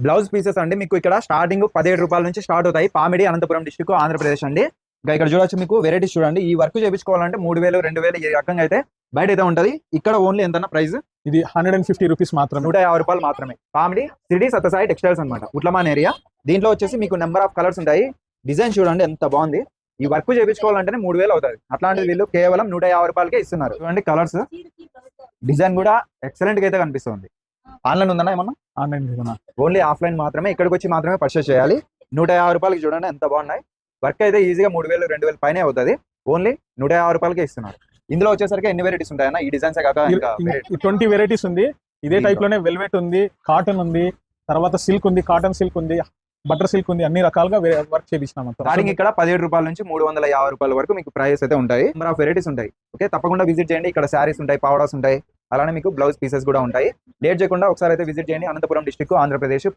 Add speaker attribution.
Speaker 1: Blouse pieces అండి మీకు ఇక్కడ స్టార్టింగ్ 17 రూపాయల నుంచి స్టార్ట్ అవుతాయి. పామిడి, అనంతపురం డిస్ట్రిక్ట్, ఆంధ్రప్రదేశ్ అండి. ఇంకా ఇక్కడ చూడొచ్చు మీకు వెరైటీస్ చూడండి. ఈ వర్క్ చేయించుకోవాలంటే 3000 2000 ఈ రకంగా అయితే బయట అయితే ఉంటది. ఇక్కడ ఓన్లీ ఎంత ప్రైస్?
Speaker 2: ఇది 150 రూపీస్ మాత్రమే,
Speaker 1: 150 రూపాయలు మాత్రమే. పామిడి సిటీ సత్యసాయి టెక్స్టైల్స్ అనమాట, ఉట్లమాన్ ఏరియా. దీంట్లో వచ్చేసి మీకు నెంబర్ ఆఫ్ కలర్స్ ఉంటాయి. డిజైన్ చూడండి ఎంత బాగుంది. ఈ వర్క్ చేయించుకోవాలంటేనే 3000 అవుతుంది. అట్లాంటిది వీళ్ళు కేవలం 150 రూపాయలకే ఇస్తున్నారు. చూడండి కలర్స్, డిజైన్ కూడా ఎక్సలెంట్ గా అయితే కనిపిస్తుంది. ఆన్లైన్ ఉందన్నా ఏమన్నా?
Speaker 2: ఆన్లైన్
Speaker 1: ఓన్లీ ఆఫ్లైన్ మాత్రమే, ఇక్కడికి వచ్చి మాత్రమే పర్చేస్ చేయాలి. 150 రూపాయలకి చూడండి ఎంత బాగున్నాయి. వర్క్ అయితే ఈజీగా 3000 2000 పైనే అవుతుంది. ఓన్లీ 150 రూపాయలకే ఇస్తున్నారు. ఇందులో వచ్చేసరికి ఎన్ని వెరైటీస్ ఉంటాయన్నా? ఈ డిజైన్స్ కాక
Speaker 2: 20 వెరైటీస్ ఉంది. ఇదే టైప్ లోనే వెల్వెట్ ఉంది, కాటన్ ఉంది, తర్వాత సిల్క్ ఉంది, కాటన్ సిల్క్ ఉంది, బటర్ సిల్క్ ఉంది. అన్ని రకాలుగా వర్క్ చేయించినాం.
Speaker 1: స్టార్టింగ్ ఇక్కడ 17 రూపాయల నుంచి 350 రూపాయల వరకు మీకు ప్రైస్ అయితే ఉంటాయి. నెంబర్ ఆఫ్ వెరైటీస్ ఉంటాయి. ఓకే, తప్పకుండా విజిట్ చేయండి. ఇక్కడ శారీస్ ఉంటాయి, పావడాస్ ఉంటాయి, అలానే మీకు బ్లౌజ్ పీసెస్ కూడా ఉంటాయి. లేట్ చేయకుండా ఒకసారి అయితే విజిట్ చేయండి. అనంతపురం డిస్ట్రిక్ట్, ఆంధ్రప్రదేశ్.